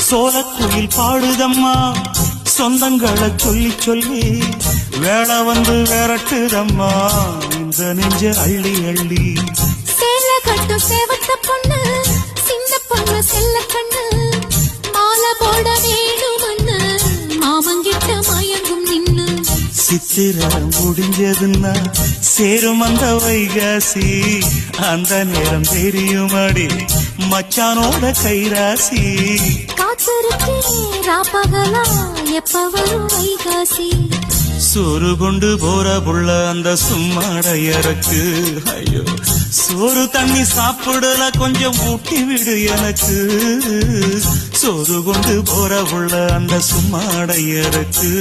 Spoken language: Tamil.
சோலக்குயில் பாடுதம்மா சொந்தங்களை சொல்லி சொல்லி வேளை வந்து விரட்டுதம்மா இந்த நெஞ்ச அள்ளி அள்ளி. சேல கட்டும் சேவத்த பொண்ணு சின்ன பொண்ணு செல்ல கண்ணு மாலை போட வேணுமண்ணு மாமங்கிட்ட மயங்கும் நின்னு. சித்திர முடிஞ்சதுன்னா சேரும் அந்த வைகாசி அந்த நேரம் தெரியுமாடி மச்சானோட கைராசி. காத்திருக்கேன் ராப்பகலா எப்ப வரும் வைகாசி. சோறு கொண்டு போற புள்ள அந்த சும்மாடையறக்கு ஐயோ சோறு தண்ணி சாப்பிடல கொஞ்சம் ஊட்டி விடு எனக்கு. சோறு கொண்டு போற புள்ள அந்த சும்மாடையறக்கு.